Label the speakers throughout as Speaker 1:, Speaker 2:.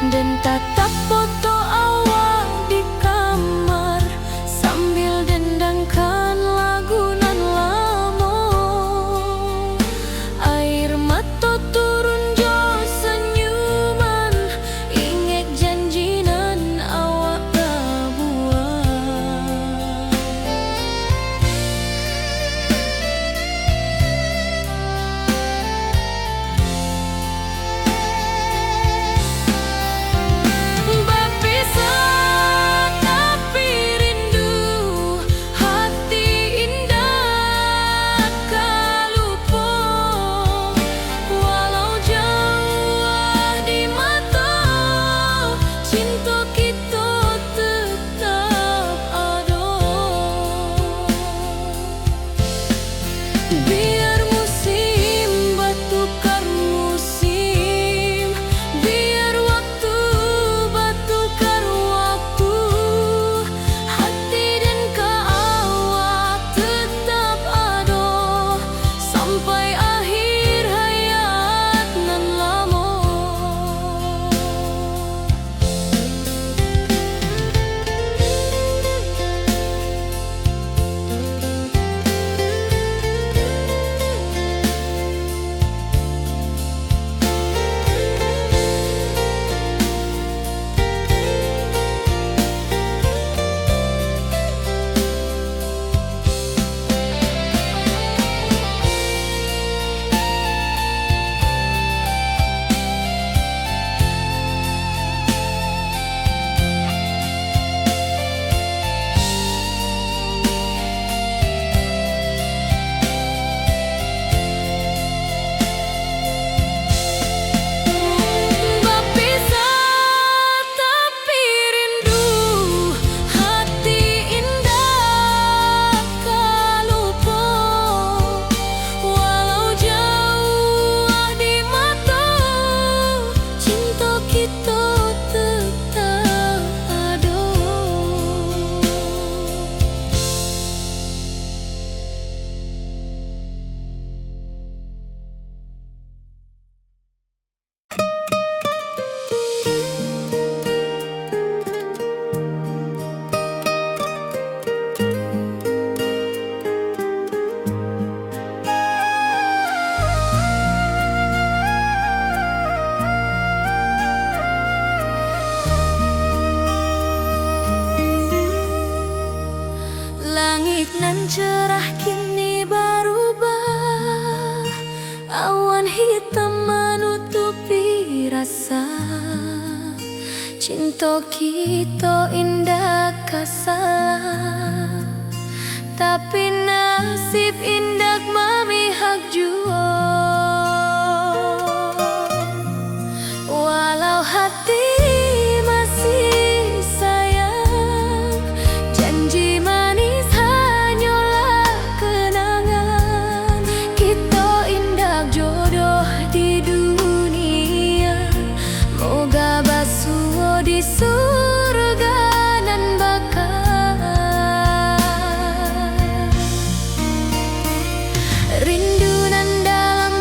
Speaker 1: dan tatap foto awal di kamar sambil dendangkan lagu nan lamo. Air mata turun jo senyuman, inget janji nan awak buat. Berpisah tapi rindu, hati indah kalupo. Walau jauh di mata, cinta kita tetap ada. Biar musim bertukar musim, biar waktu bertukar waktu, hati dan awak tetap ada sampai akhir hayat nan lama. Berpisah tapi rindu, hati indah kalupo. Walau jauh di mata, cinta kita tetap ada. Langit nan cerah kini berubah, awan hitam menutupi rasa. Cinta kita indah kasar, tapi nasib indah memihak jua. Walau hati masih sayang, janji manis hanyalah kenangan. Kita indah jodoh di dunia, moga basuh di surga nan bakal. Rindu nan dalam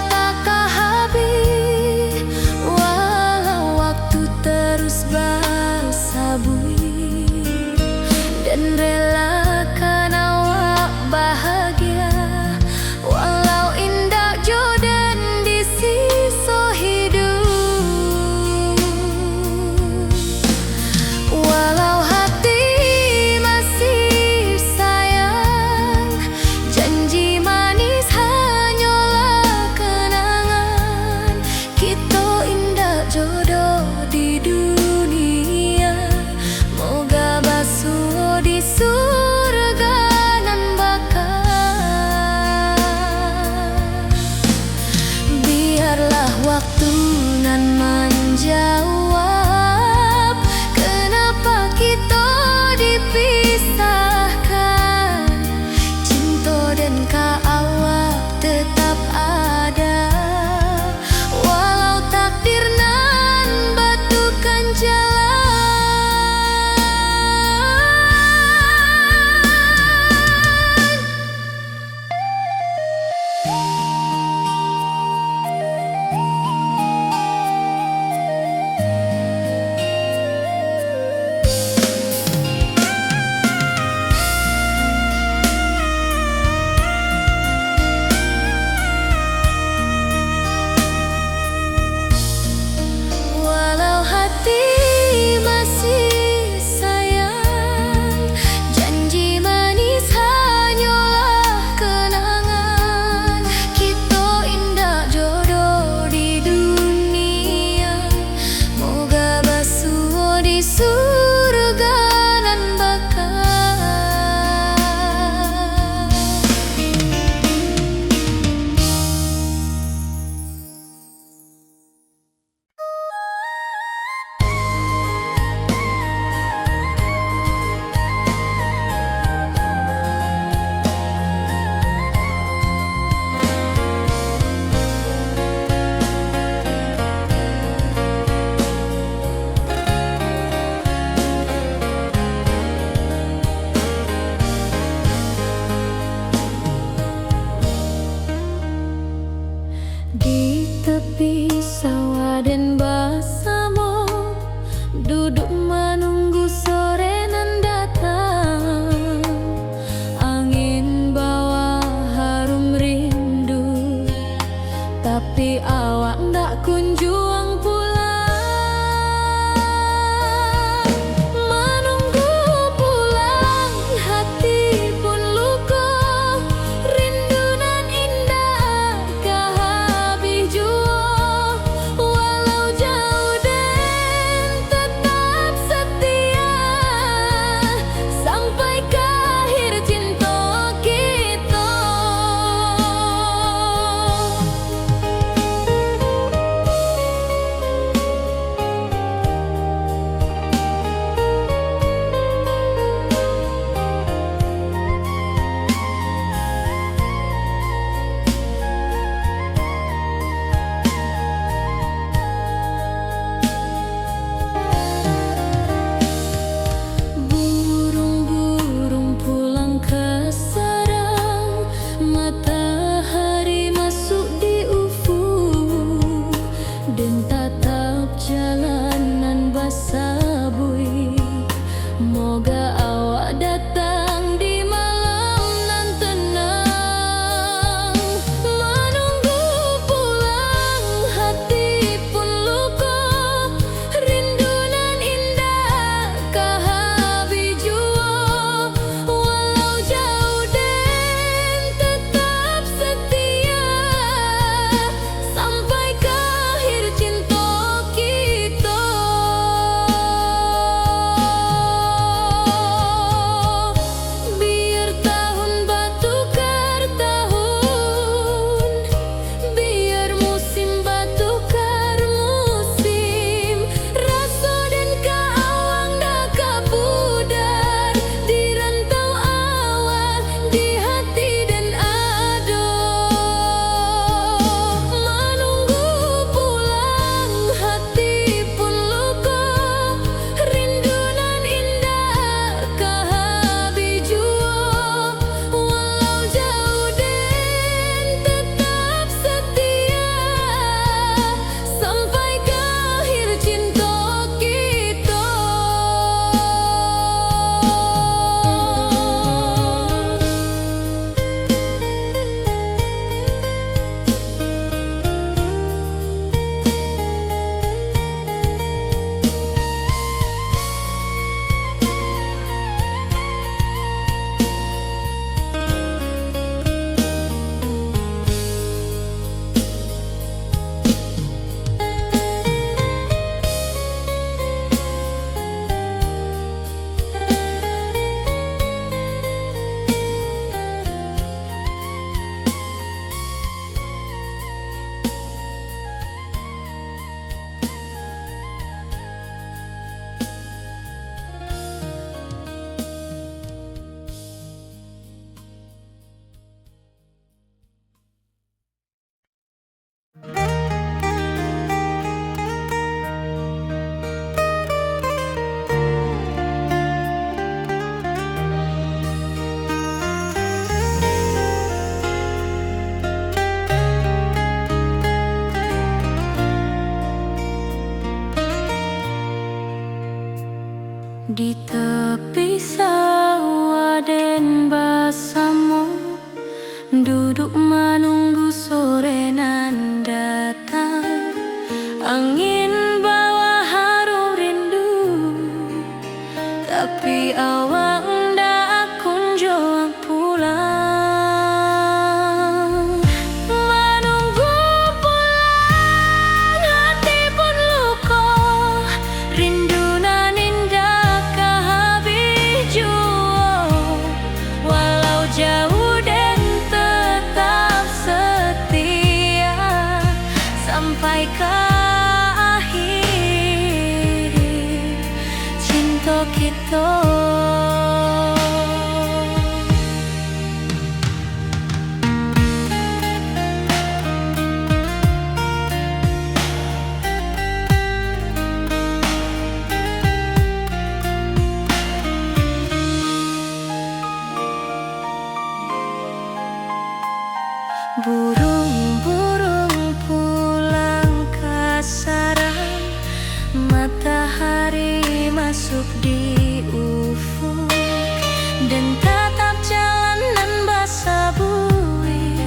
Speaker 1: Di tepi sawah den basamo, duduk menunggu sore nan datang. Angin bawa harum rindu, tapi awak ndak kunjung pulang. Menunggu pulang, hati pun luka, rindu nan indah kehabis jua. Walau jauh dan tetap setia sampai ke akhir cinta kita. Burung-burung pulang ke sarang, matahari masuk di ufuk, dan tatap jalanan basah buik.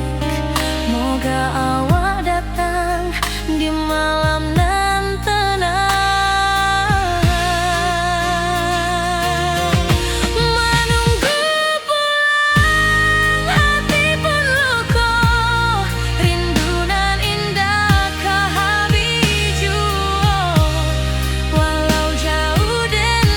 Speaker 1: Moga awak datang di malam nan tenang. Menunggu pulang, hati pun luka, rindu nan indah kehabis jua. Walau jauh dan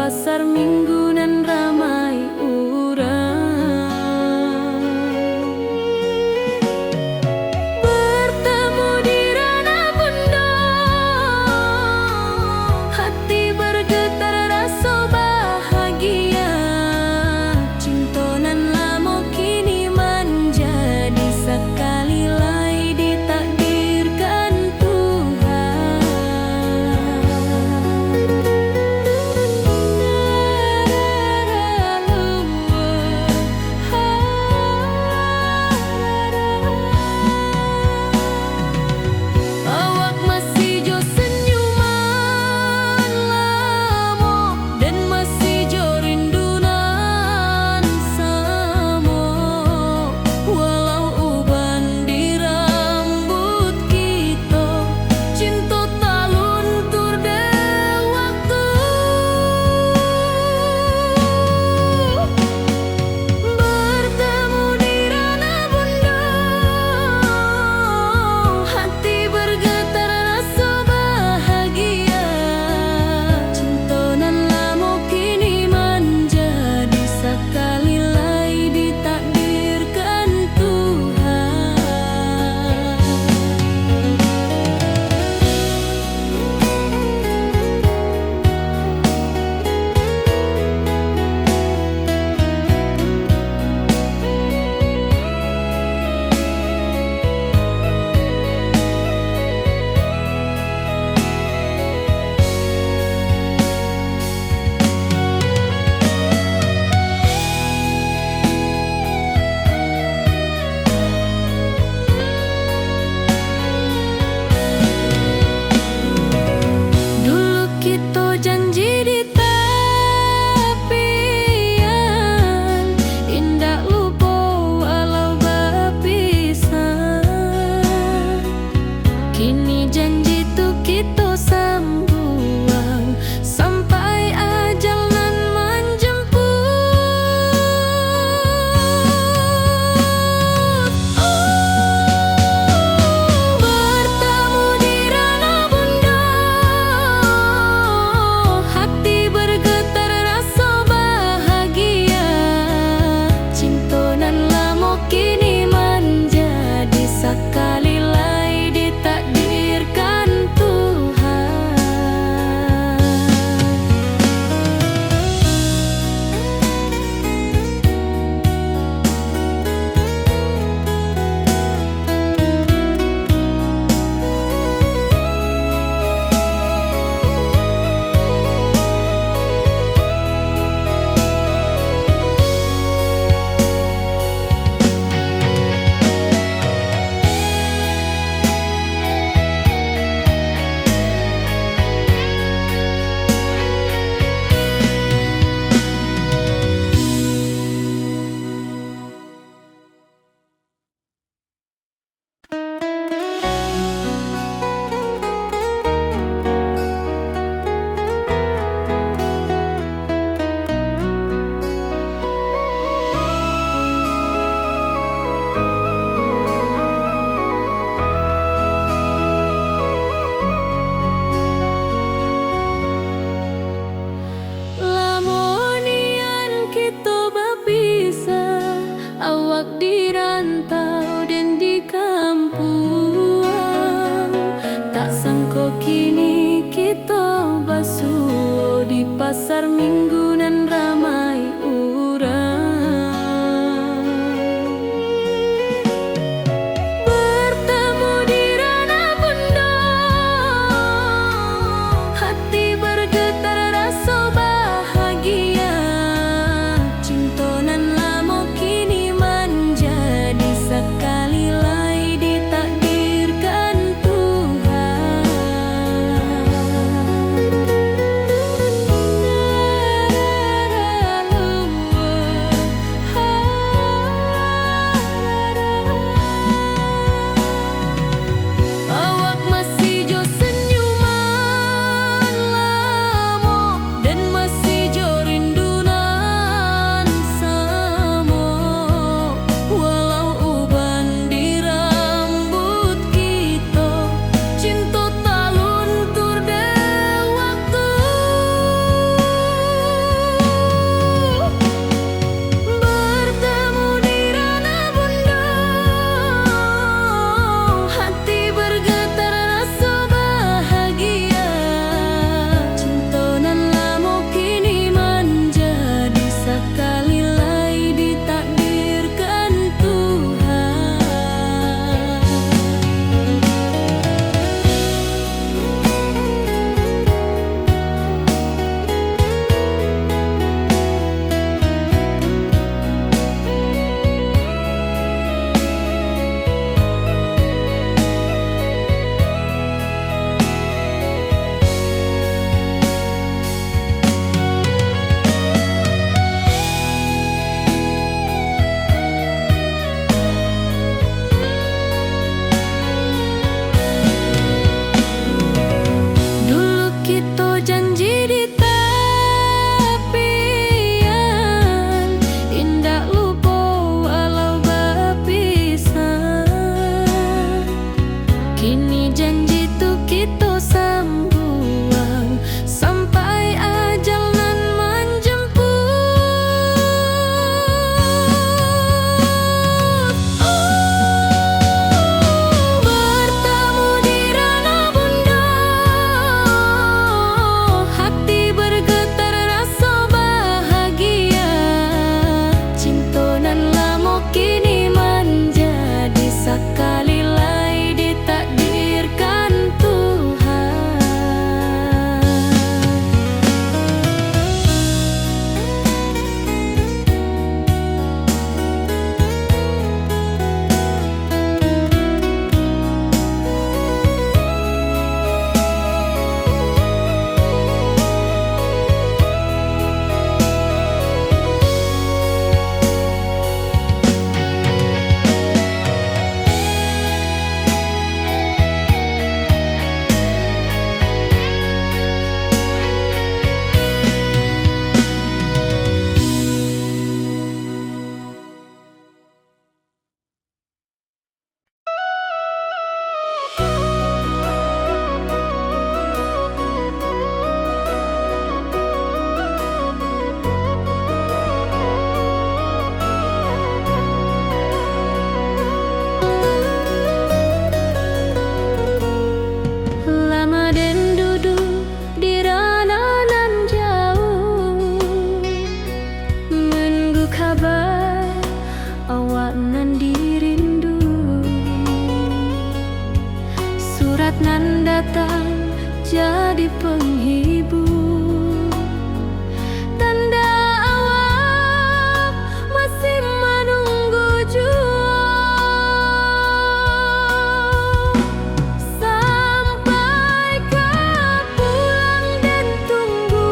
Speaker 1: pasar minggu nan ramai urang. Bertemu di ranah bunda, hati bergetar rasa bahagia. Cinta nan lama kini menjadi sekali lagi ditakdirkan Tuhan. Awak masih jo senyuman lamo, dan masih jo rindunan samo. Walau uban di rambut kita, cinta tak luntur de waktu. Bertemu di ranah bunda, hati bergetar rasa bahagia. Cinta nan lama kini menjadi sekali lagi ditakdirkan Tuhan. Dulu kita janji di tepian, indah lupa walau berpisah. Kini janji tu kita sambuang sampai ajal nan menjemput. Bertemu di ranah bunda, hati bergetar rasa bahagia. Cinta nan lama kini menjadi sekali lagi ditakdirkan Tuhan. Lamonian kita berpisah, awak di rantau dan di kampung. Tak sangka kini kita basuh di pasar minggu nan ramai urang. Bertemu di ranah bunda, hati bergetar rasa bahagia. Cinta nan lama kini menjadi sekali lagi ditakdirkan Tuhan. Jalani janji tu kita sambuang sampai ajal nan menjemput. Bertemu di ranah bunda, hati bergetar rasa bahagia. Cinta nan lama kini menjadi sekali lai ditakdirkan Tuhan. Lama den duduk di ranah nan jauh, menunggu kabar awak nan dirindu. Surat nan datang jadi penghibur, tanda awak masih menunggu jua. Sampai kau pulang dan tunggu,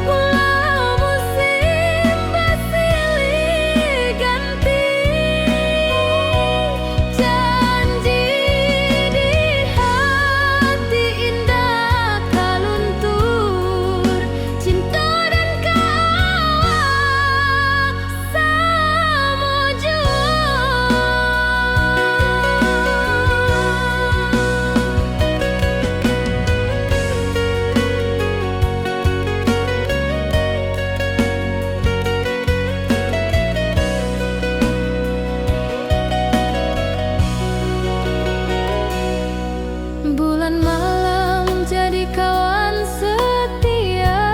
Speaker 1: walau musim bersilih ganti. Janji di hati indah kaluntur, cinta dan kawan sama jua. Bulan malam jadi kawan setia,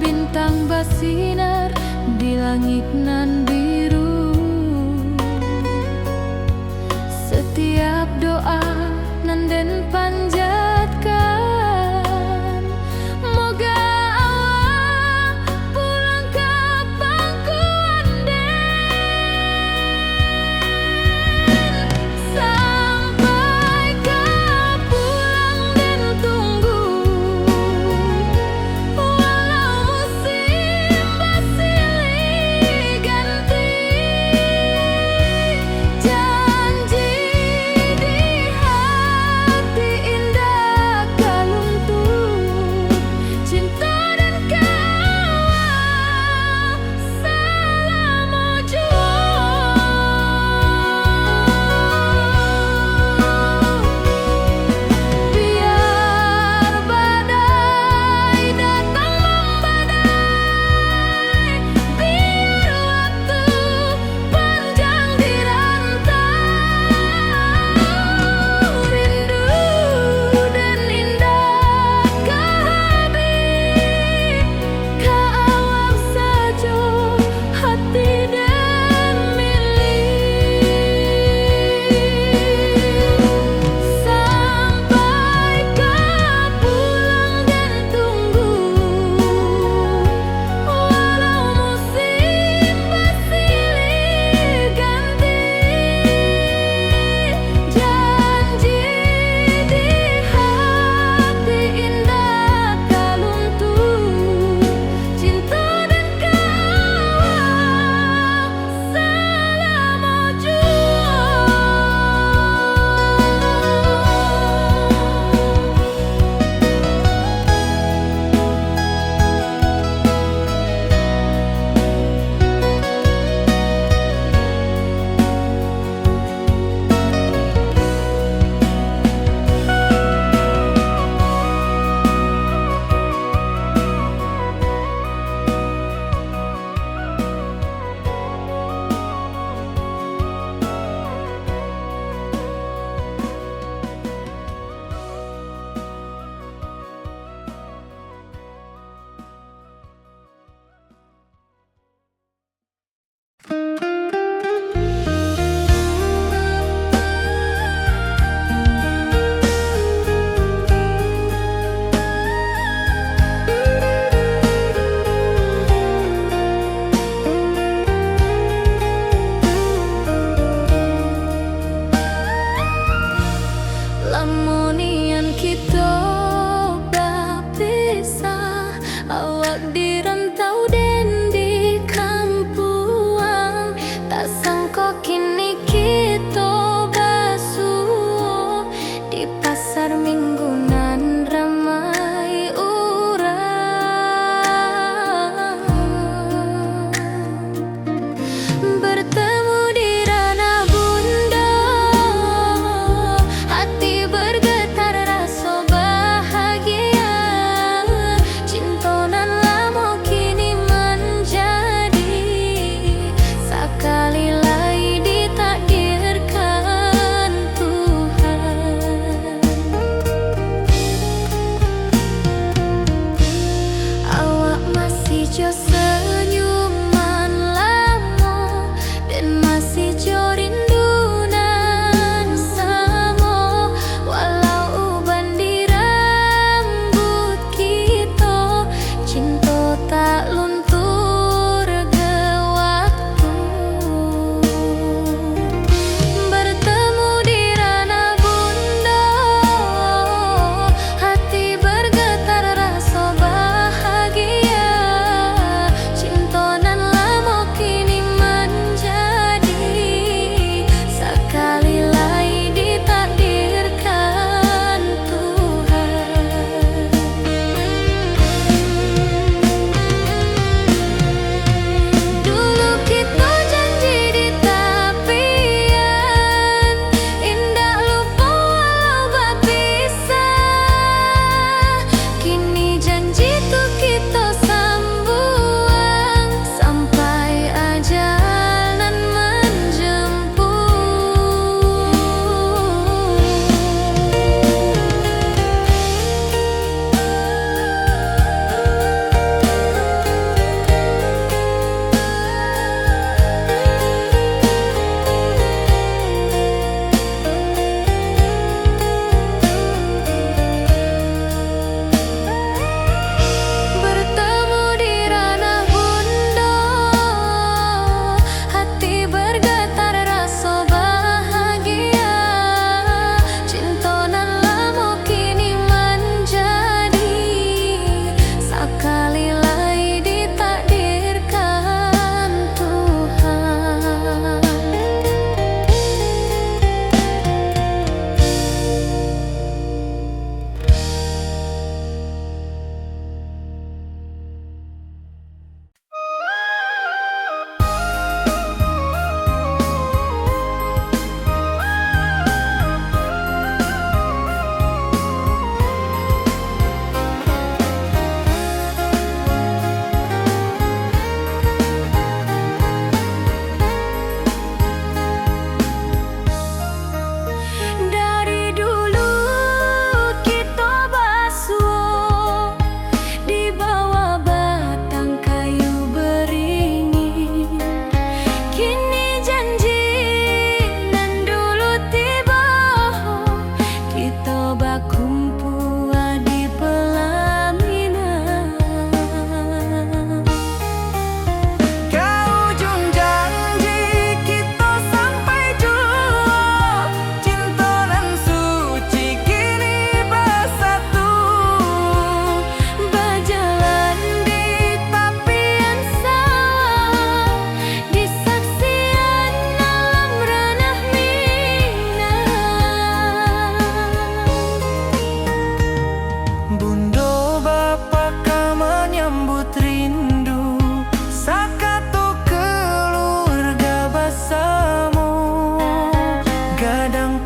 Speaker 1: bintang bersinar di langit nan biru. Setiap doa nan den panjatkan, moga awak pulang ke pangkuan den. Sampai kau pulang dan tunggu, walau musim bersilih ganti. Janji di hati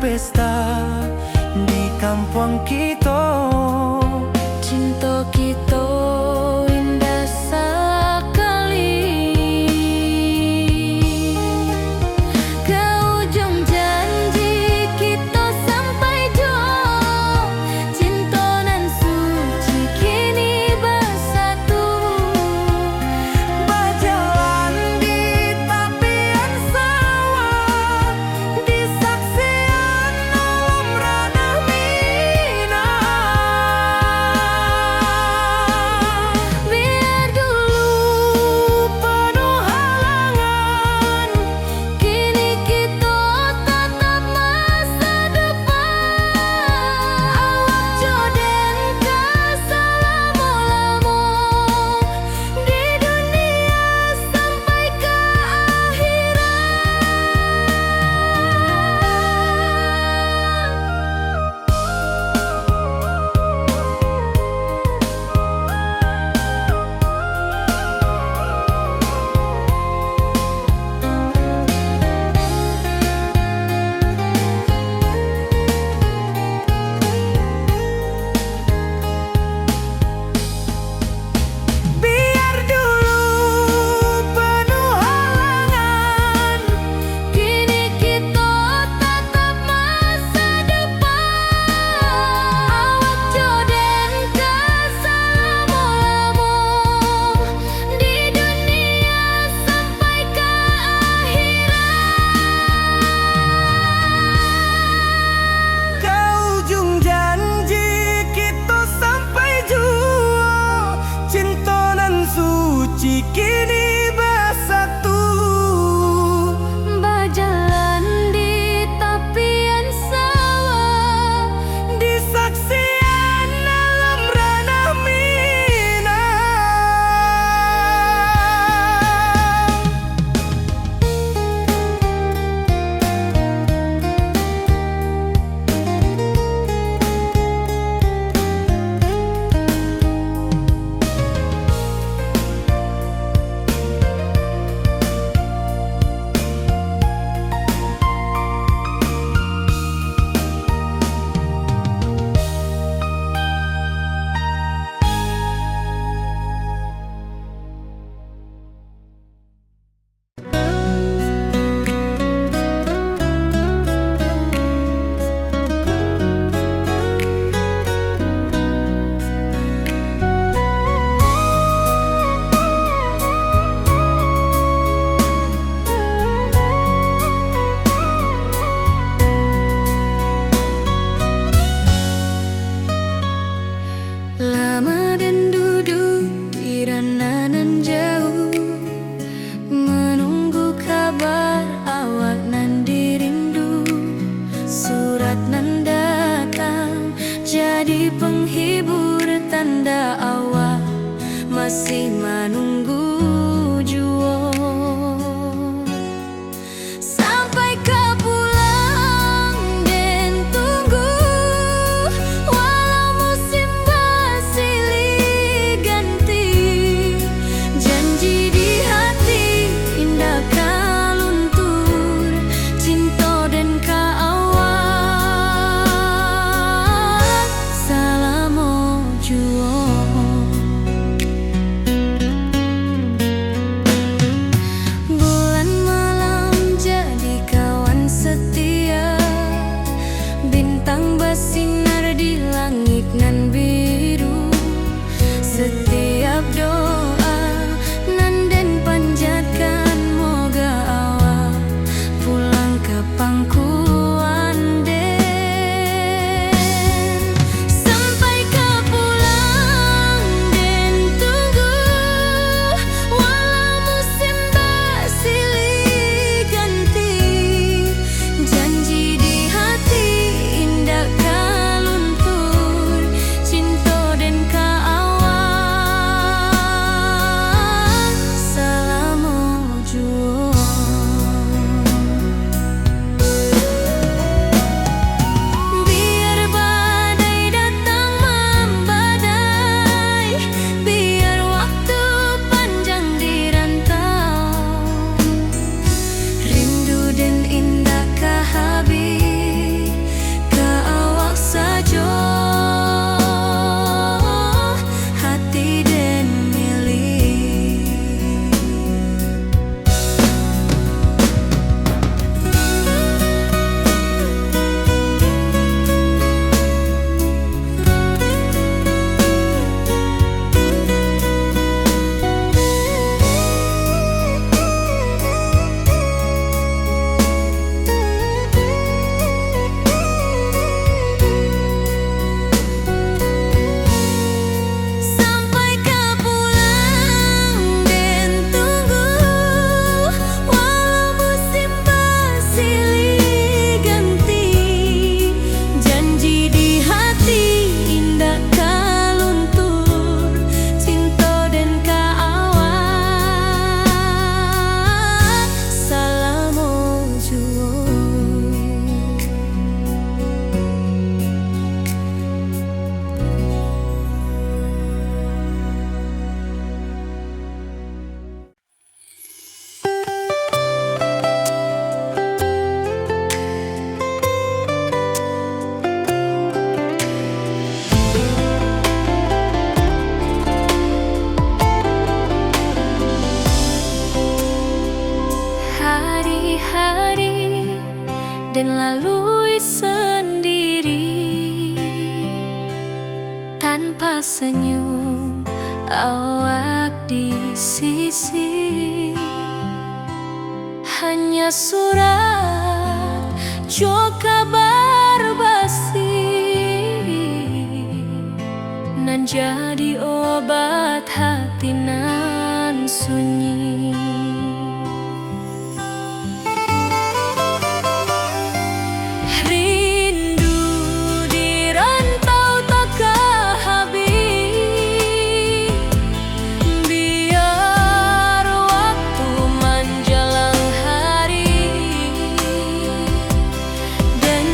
Speaker 2: pesta di kampung kita.
Speaker 1: Cinta kita indah sekali. Ke ujung janji kita sampai jauh. Cinta nan suci kini bersatu.
Speaker 2: Berjalan di tepian sawah, di saksian alam ranah Minang.
Speaker 1: Biar dulu penuh halangan, kini kita tatap masa depan. Awak joden ke selama-lama di dunia sampai ke
Speaker 2: Biar dulu penuh halangan,
Speaker 1: kini kita tatap masa depan. Awak joden ke selama-lama di dunia sampai ke
Speaker 2: ke ujung janji kita sampai jua. Cinta nan suci kini bersatu.
Speaker 1: berjalan di tepian sawah.
Speaker 2: Di saksian alam ranah Minang.
Speaker 1: Lama dan duduk di ranah nan jauh, menunggu kabar awak nan dirindu. Surat nan datang jadi penghibur, tanda awak masih menunggu jua. Sampai kau pulang dan tunggu, walau musim bersilih ganti. Janji di hati indah kau luntur, cinta dan kau awak selama jua. lalui sendiri tanpa senyum awak di sisi. Hanya surat jo kabar basi nan jadi obat hati nan sunyi. Rindu di rantau tak habis, biar waktu menjelang hari dan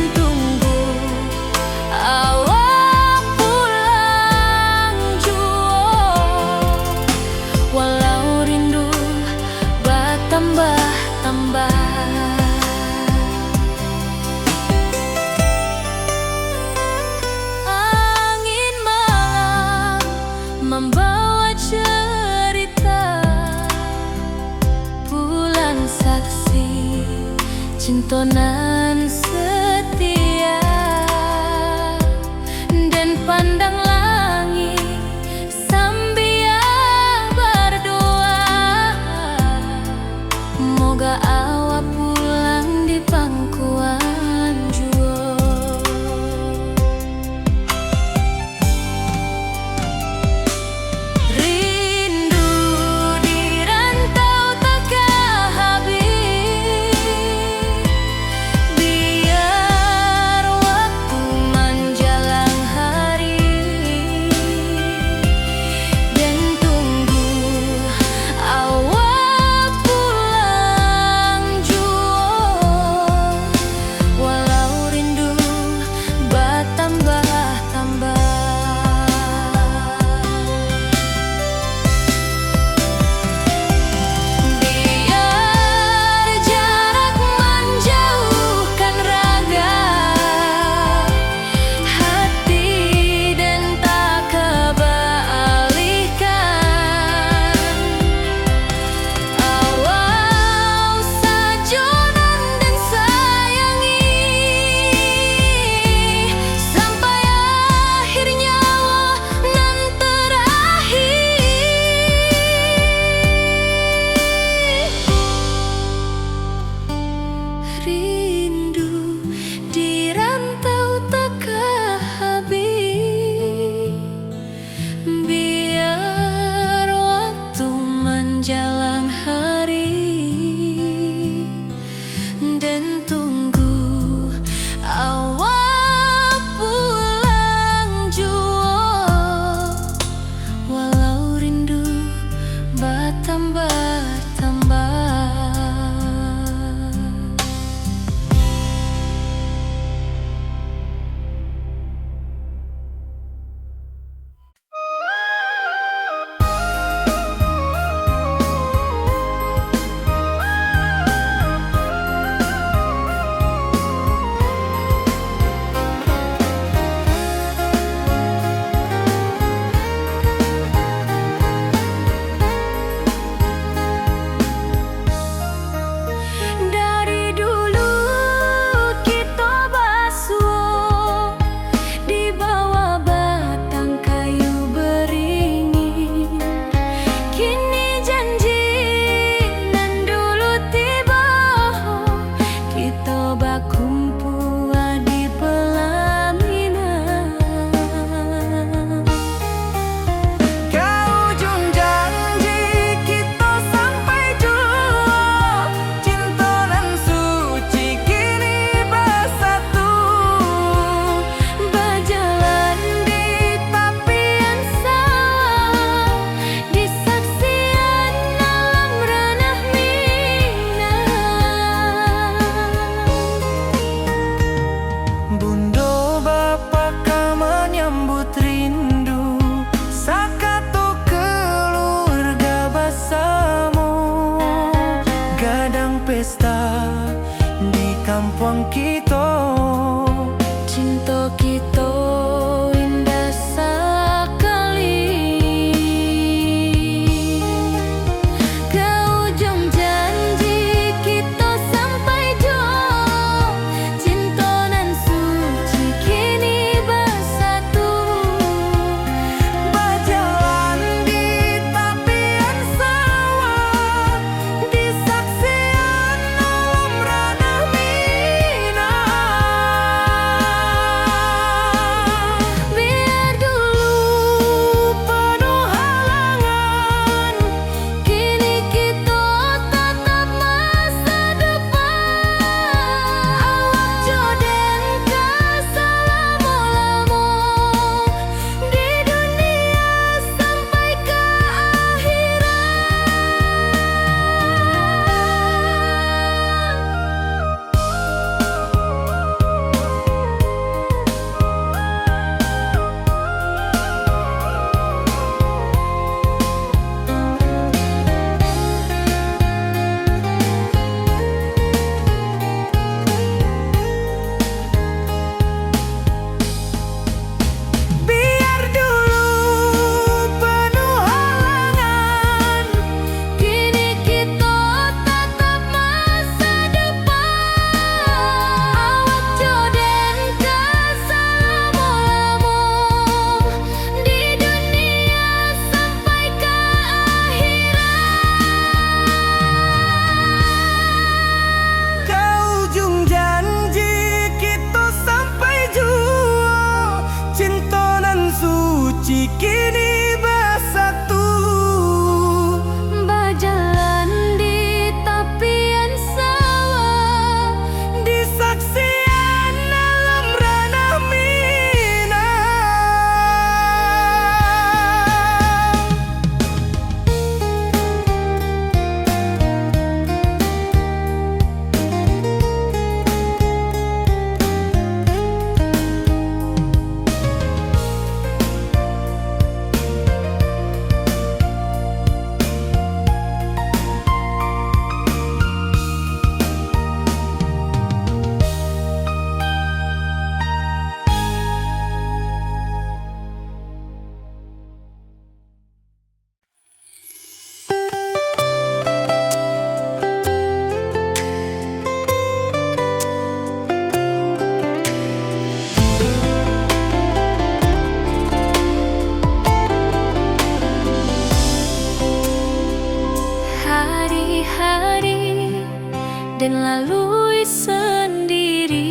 Speaker 1: mungkin lalui sendiri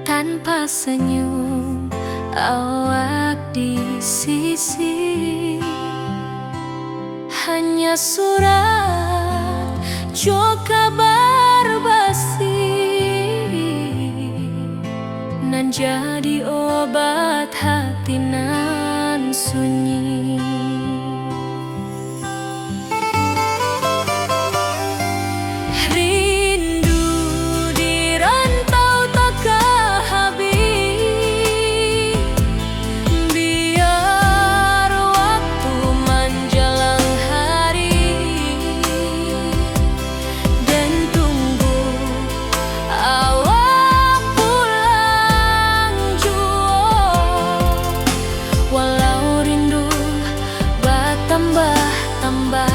Speaker 1: tanpa senyum awak di sisi. Hanya surat jo kabar basi nan jadi obat hati nan sunyi. Rindu di rantau tak habis, biar waktu menjelang hari dan tunggu awak pulang jua. Walau rindu bertambah-tambah,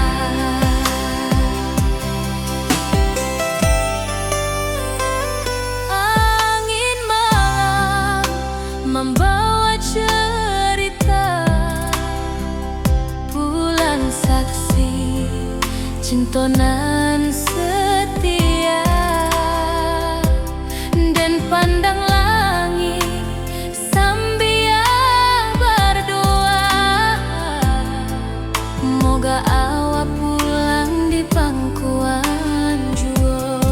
Speaker 1: angin malam membawa cerita pulang saksi cintonan setia. Dan pandang langit sambil berdoa, moga awak pulang di pangkuan jua.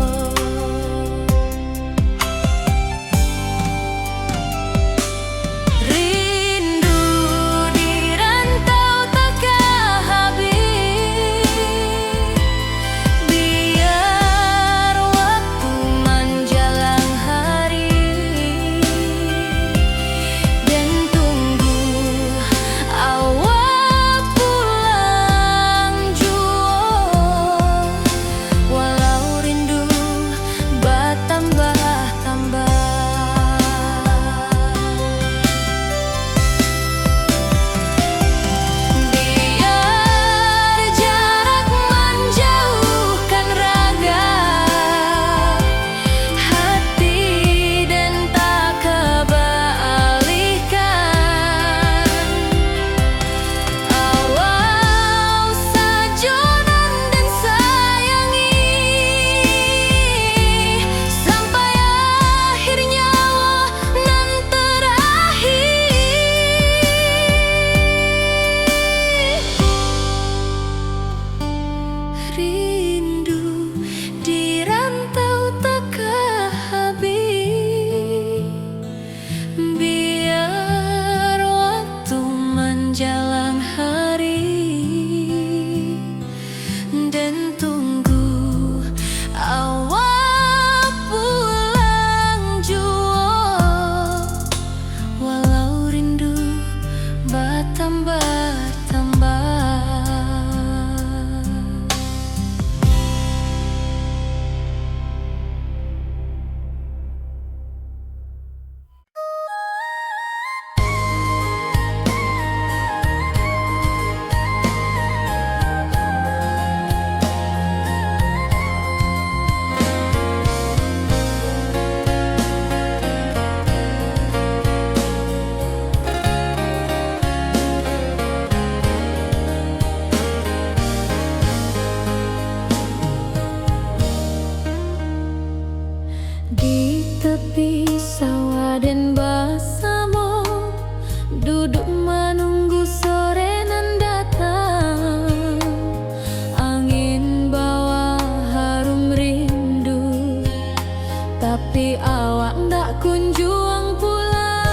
Speaker 1: Rindu di rantau tak habis, biar waktu menjelang hari dan tunggu awak pulang jua. Walau rindu bertambah-tambah, biar jarak menjauhkan raga hati dan tak kebalihkan. Awal sajonan dan sayangi sampai akhir nyawa nan terakhir. Rindu di rantau tak habis, biar waktu menjelang hari dan tunggu awak pulang jua. Walau rindu bertambah-tambah. Di tepi sawah dan bersama duduk menunggu sore nan datang. Angin bawa harum rindu, tapi awak ndak kunjung pulang.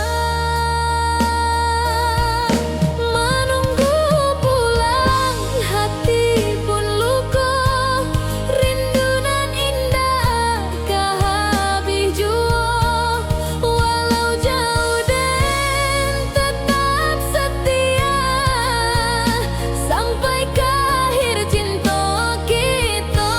Speaker 1: Menunggu pulang hati pun luka, rindu nan indah habis jua. Walau jauh dan tetap setia sampai ke akhir cinta kita.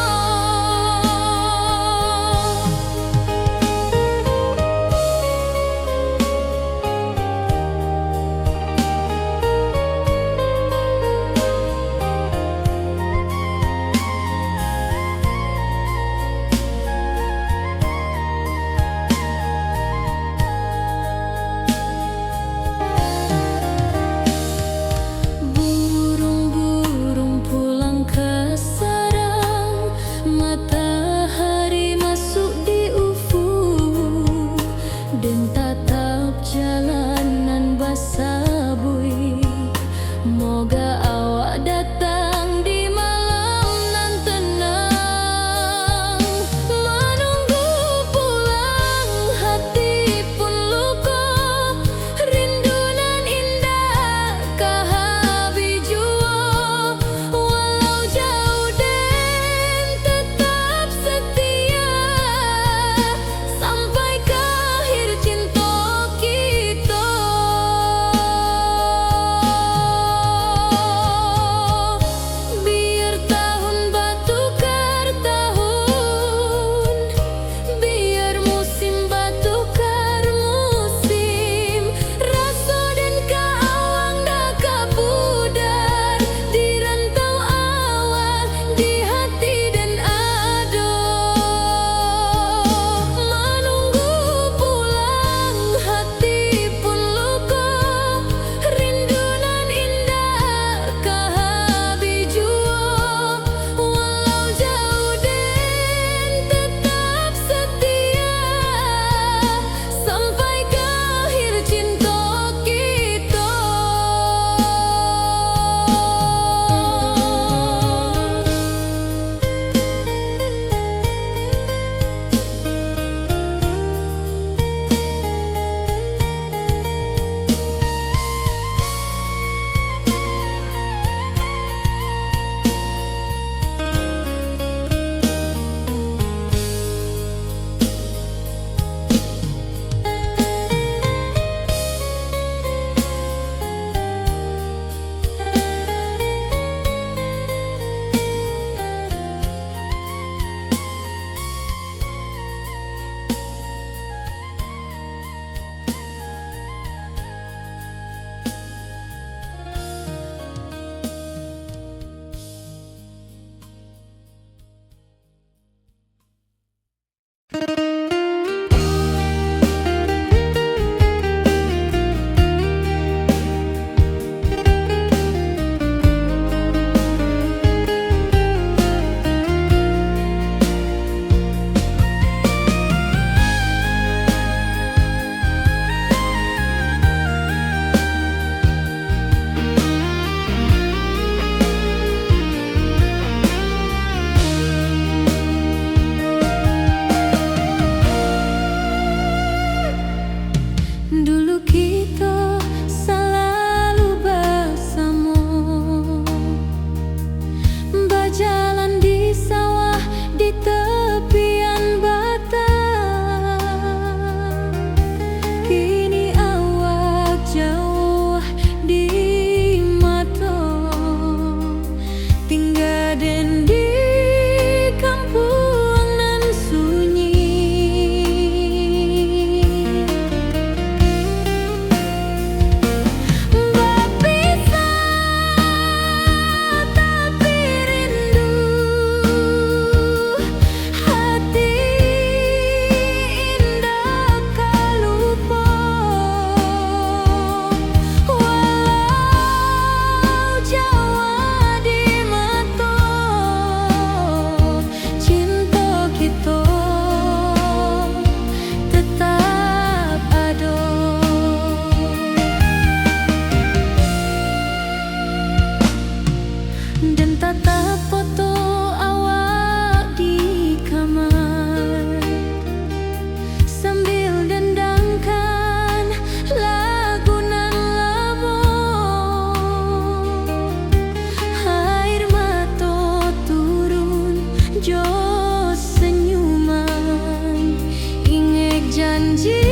Speaker 1: janji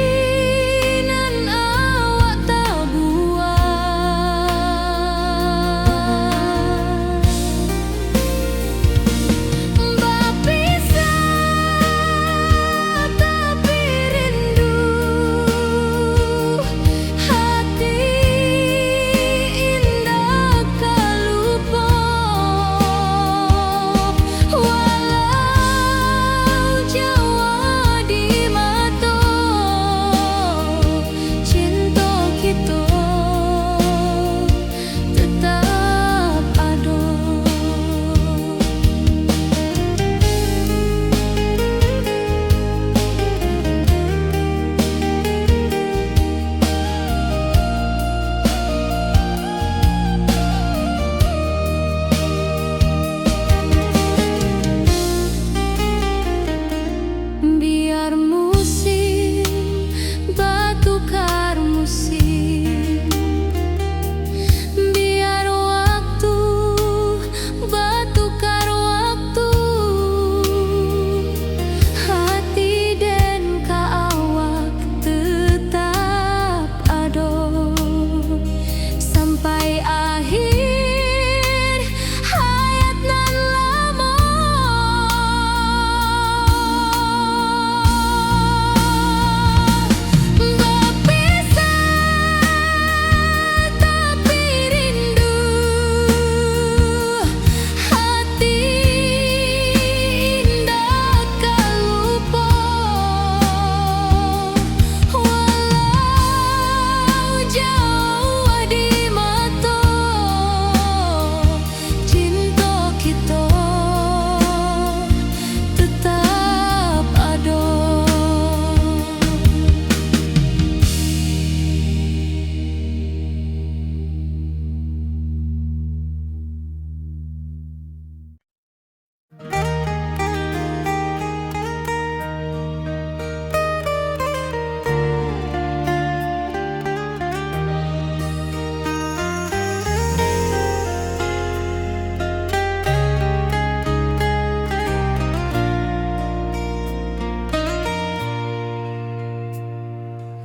Speaker 1: nan awak tak buat. Berpisah tapi rindu, hati indah tak lupa. Walau jauh di mata, cinta kita tetap ada. Biar musim bertukar musim, biar waktu bertukar waktu, hati dan awak tetap ada sampai akhir hayat nan lama. Berpisah tapi rindu, hati indah tak lupa. Walau jauh di mata, cinta kita tetap ada.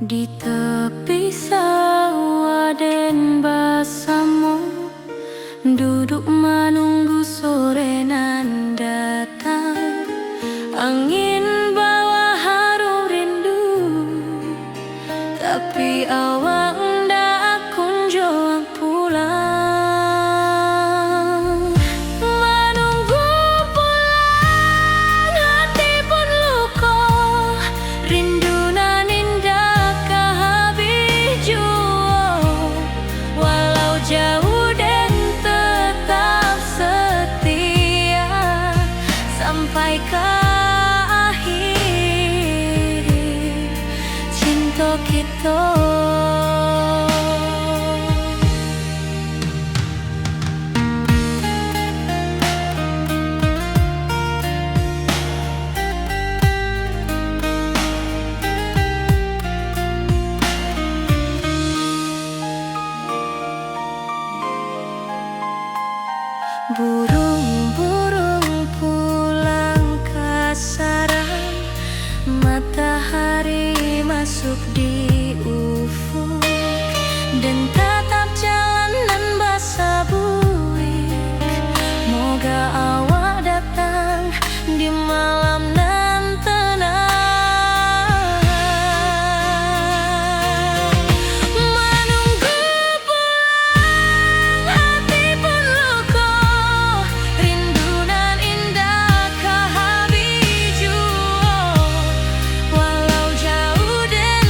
Speaker 1: Di tepi sawah dan bersama, duduk menunggu sore nan datang. Angin bawa harum rindu, tapi awak ndak kunjung pulang. Menunggu pulang, hati pun luka, rindu nan indah kah habis jua. Walau jauh dan tetap setia sampai ke akhir cinta kita. Burung-burung pulang ke sarang, matahari masuk di ufuk, dan tatap jalanan basah buik. Moga awak datang di malam nan tenang. Menunggu pulang, hati pun luka, rindu nan indah kah habis jua. Walau jauh dan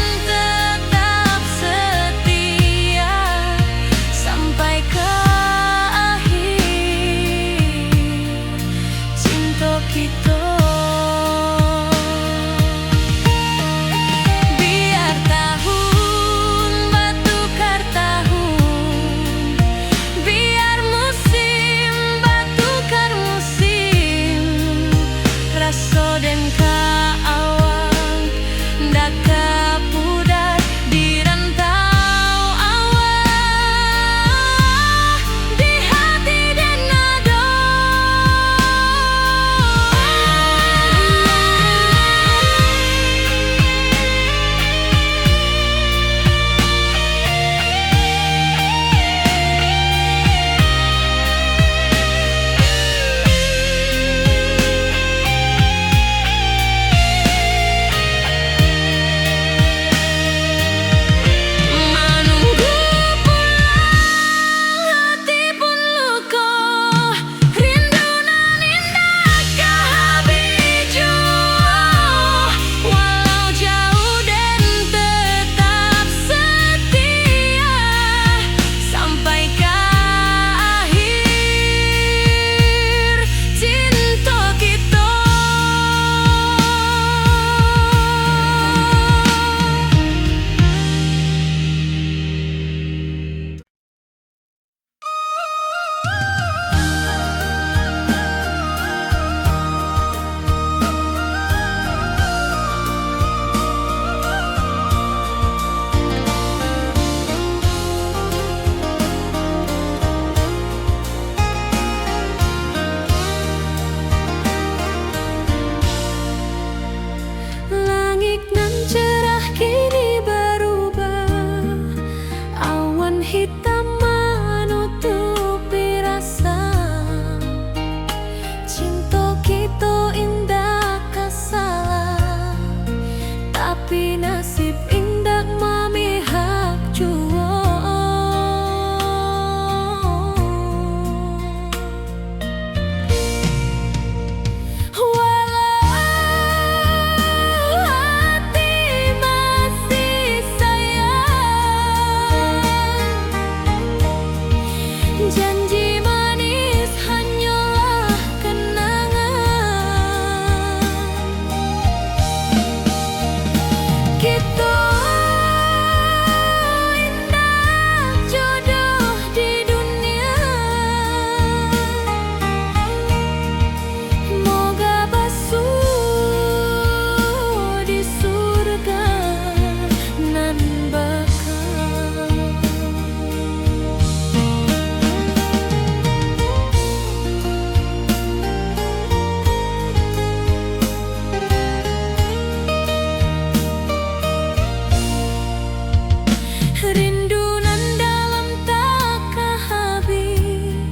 Speaker 1: Rindu nan dalam tak habis,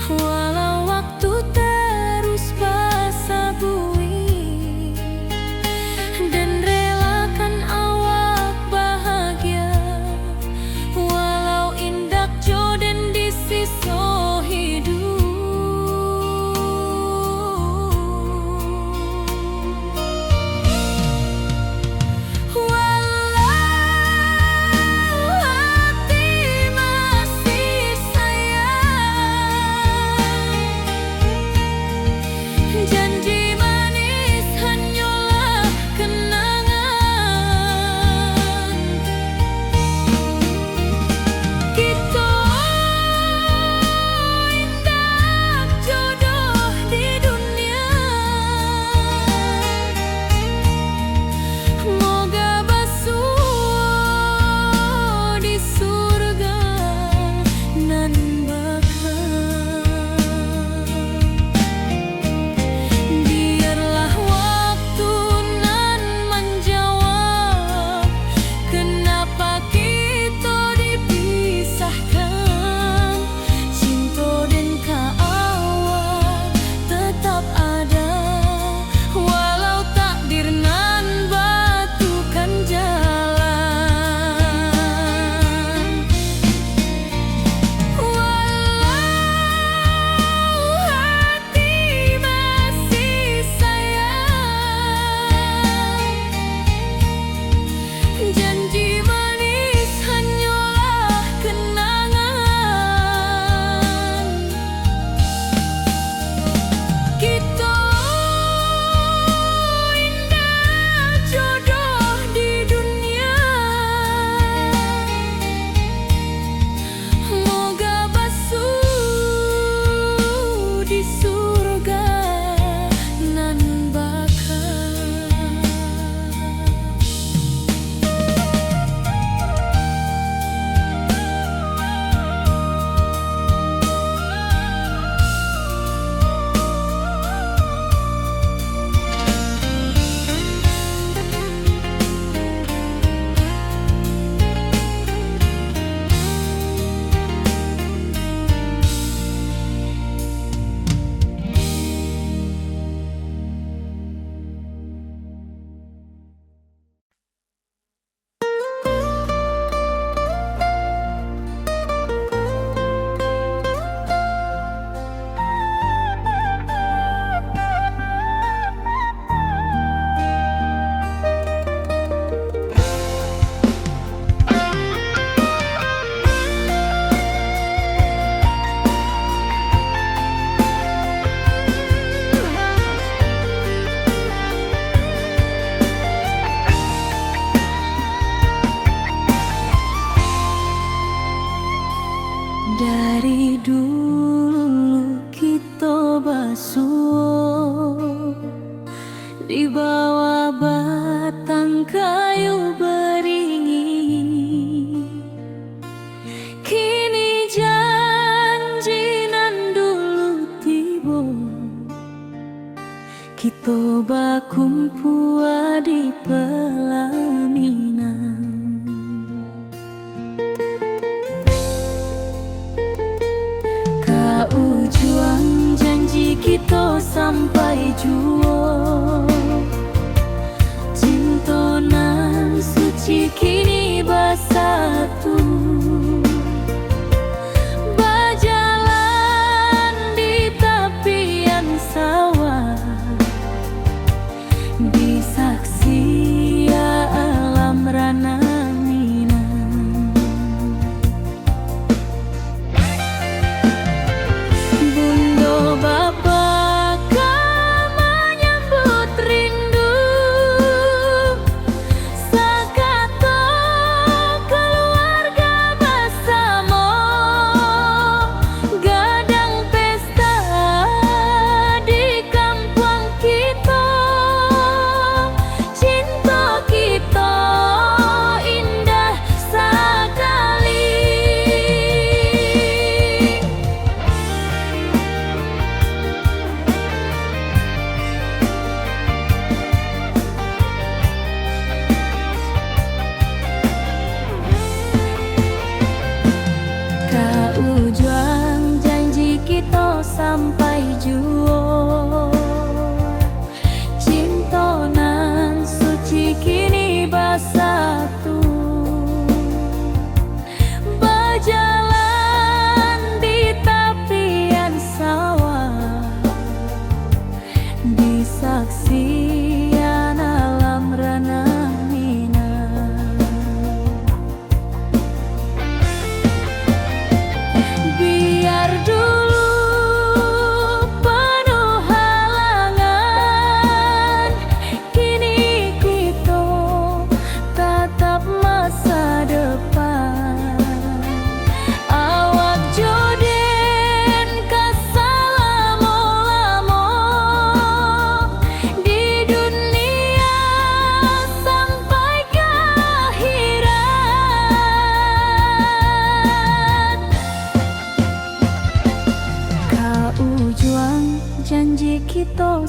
Speaker 1: walau waktu terus basa bui, dan relakan awak bahagia, walau indak jodoh di siso hidup. Walau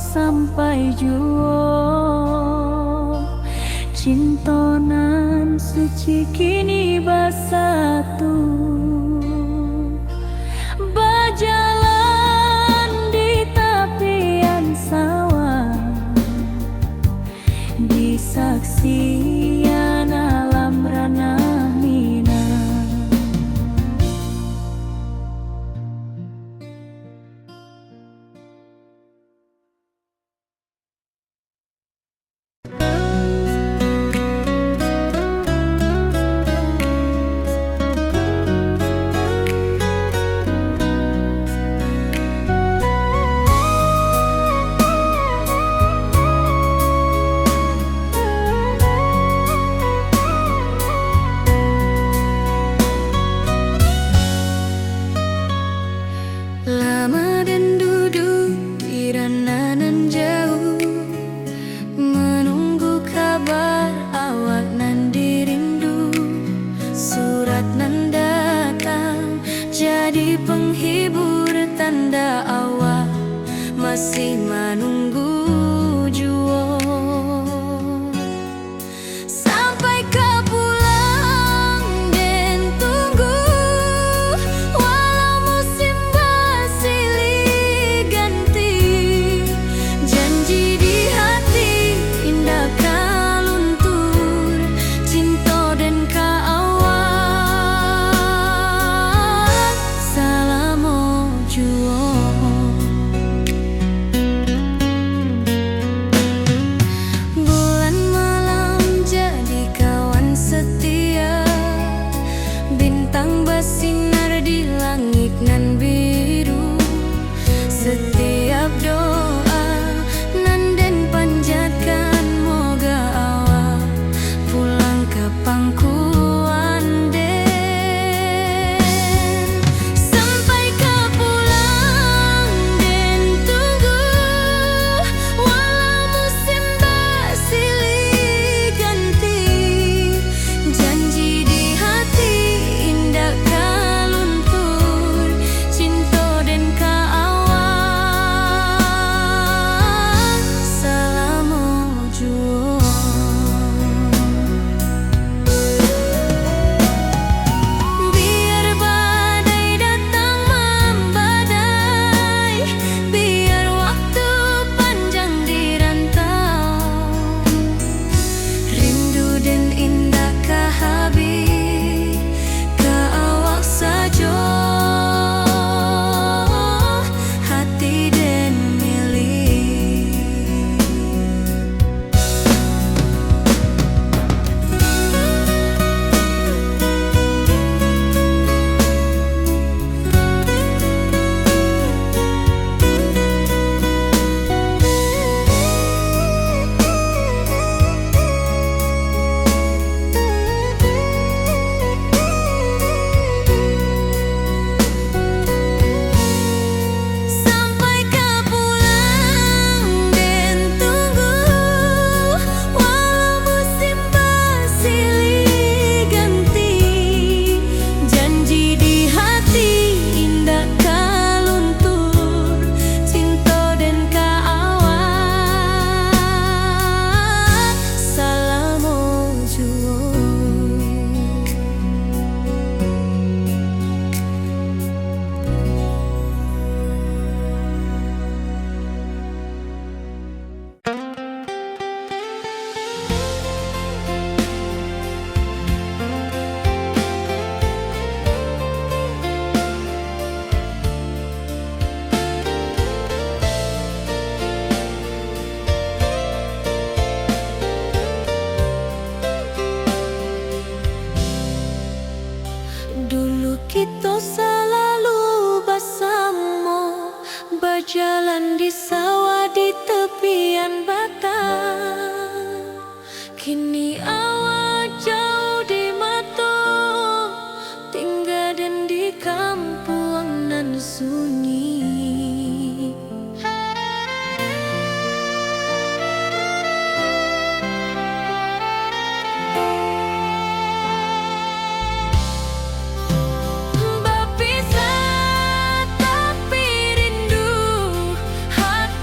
Speaker 1: sampai juo. Cintonan suci kini bersatu, berjalan di tepian sawah, di saksian alam ranah Minang. Lama dan duduk di rananan jauh, menunggu kabar awak nan dirindu. Surat nan datang jadi penghibur, tanda awak masih menunggu juo. Sampai kau pulang dan tunggu, walau musim bersilih ganti. Janji di hati indah kau luntur, cinta dan kaawak salamo juo. Bulan malam jadi kawan setia, bintang bersinar di langit nan biru. Setiap doa nan den panjatkan, moga awak pulang ke pangkuan den. Sampai kau pulang dan tunggu, walau musim bersilih ganti. Janji di hati indah kau luntur, cinta dan kaawak salamo juo. Biar badai datang membadai, biar waktu panjang dirantau, rindu dan indah kahabis kaawak sajo, hati dan milik. Sampai kau pulang dan tunggu, walau musim bersilih ganti. Janji di hati indah kau luntur, cinta dan kaawak salamo juo. Dulu kita selalu bersama, berjalan di sawah di tepian batang. Kini awak jauh di mata, tinggal dan di kampung nan sunyi. Berpisah tapi rindu, hati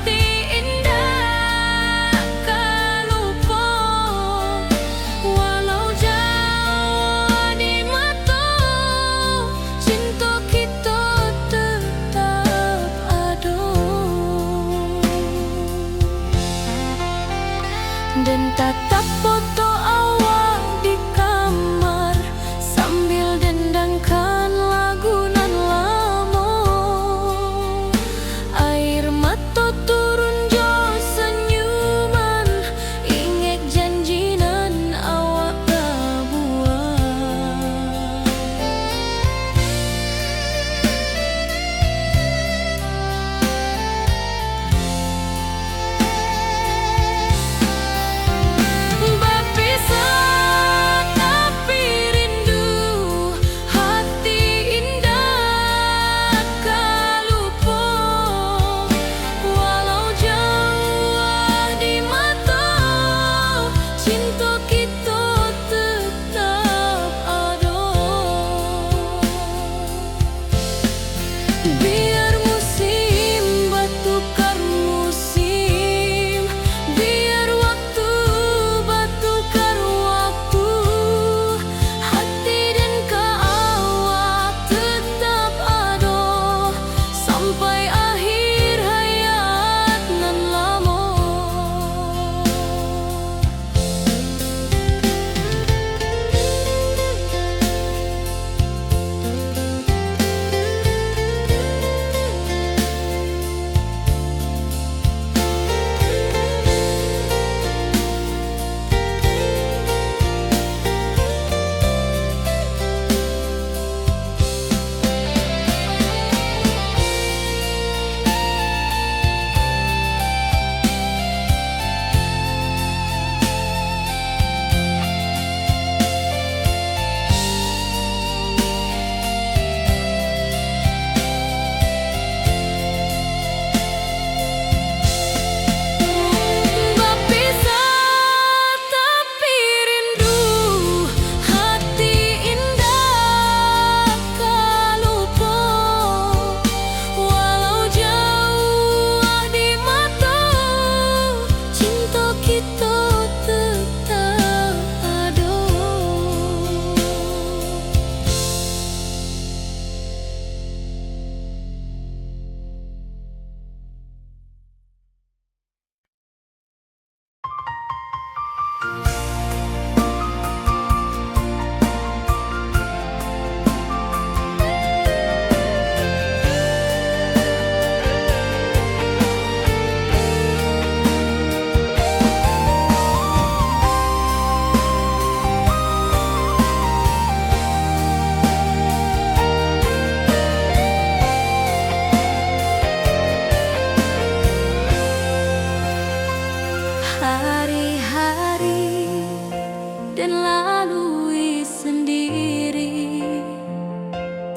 Speaker 1: lalui sendiri,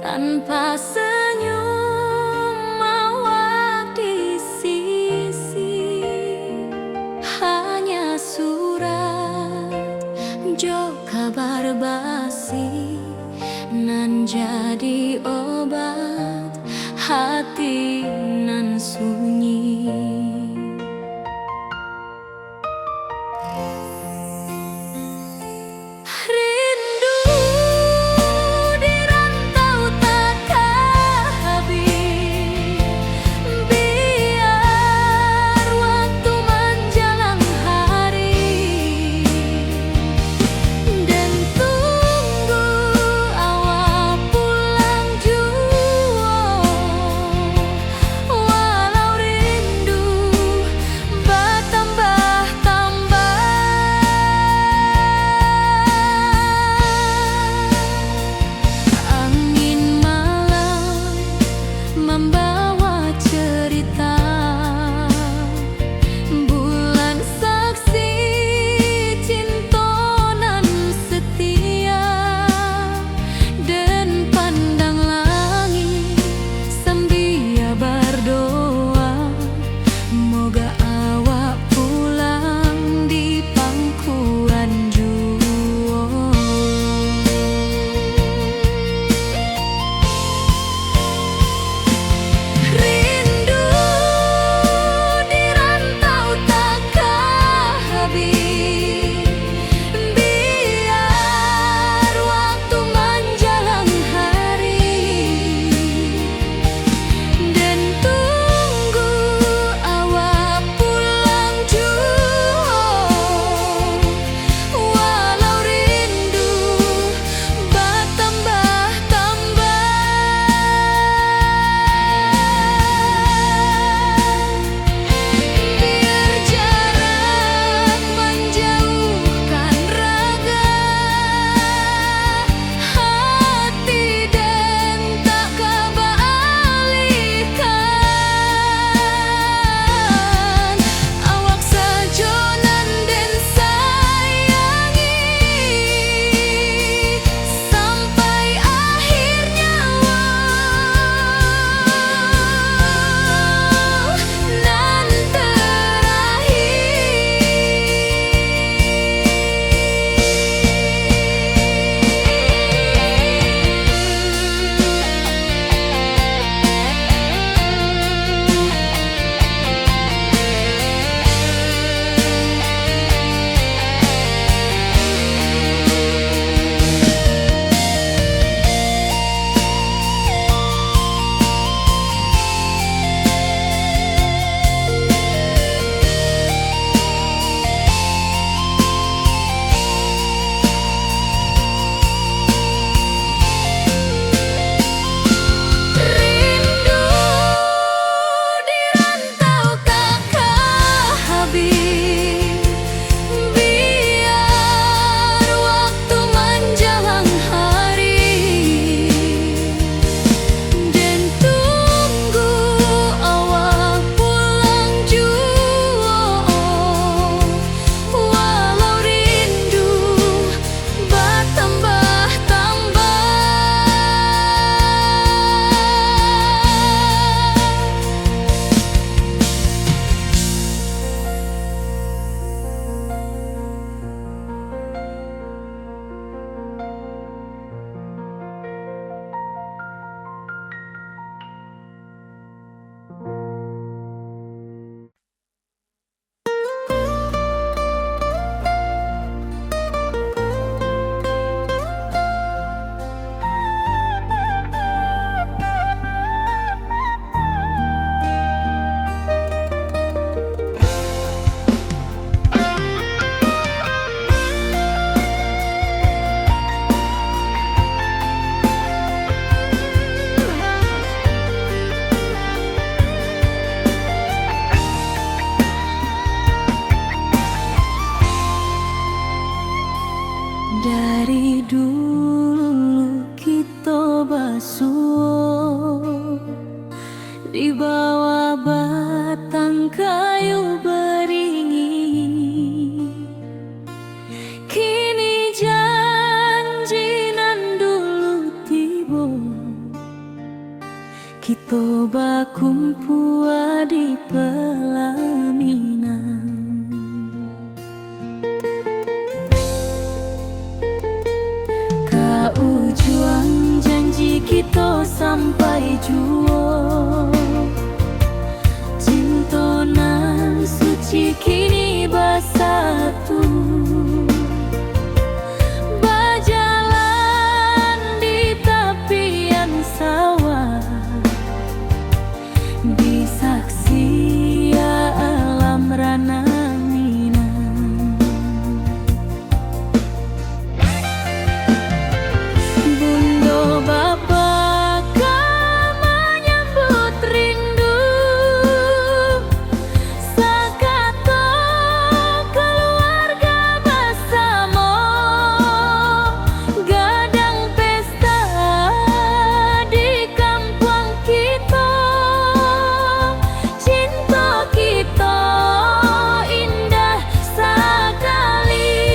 Speaker 1: tanpa senyum awak di sisi. Hanya surat jo kabar basi nan jadi obat hati nan sunyi. Rindu di rantau takkan habis, biar waktu menjelang hari, dan tunggu awak pulang jua. Walau rindu bertambah-tambah, angin malam membawa cerita, bulan saksi cinta nan setia, dan pandang langit sambil berdoa, moga awak pulang di pangkuan jua. Rindu di rantau takkan habis, biar waktu menjelang hari, dan tunggu awak pulang jua. Walau rindu bertambah-tambah, biar jarak menjauhkan raga hati, dan tak kebaalikan. Awak saja nan den sayangi sampai akhir nyawa, nan rindu di rantau takkan habis, biar waktu menjelang hari, dan tunggu awak pulang jua. Walau rindu bertambah-tambah, dari dulu kita basuh di bawah batang kayu beringin, kini jadi Mempua di pelaminan. Kau juang janji kita sampai juo, cintonan suci kini bersatu. Berjalan di tepian sawah, disaksi alam ranah Minang. Bundo Bapa kau menyambut rindu, sakato keluarga bersama, gadang pesta di kampung kita. Cinta kita indah sekali.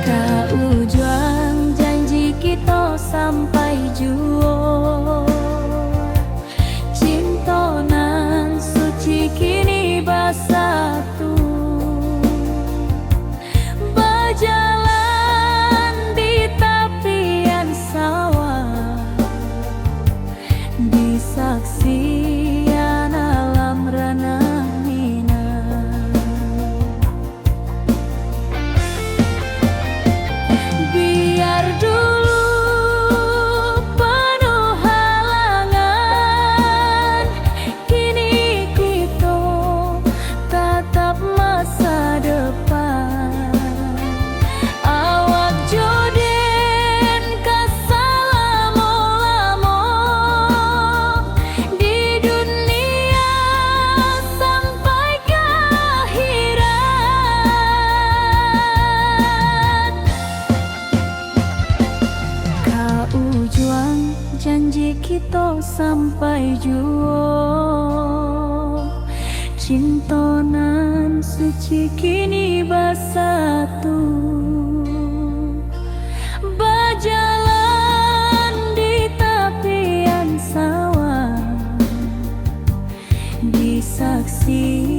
Speaker 1: Kau juang janji kita sampai juo, cintonan suci kini bersatu. Berjalan di tepian sawah, disaksikan alam ranah Minang. Biar dulu penuh halangan, kini kita tatap masa depan. Awak joden kesalamo-lamo di dunia sampai ke akhirat. Kau juang janji kita sampai juo, cintonan suci kini bersatu. Berjalan di tepian sawah, disaksi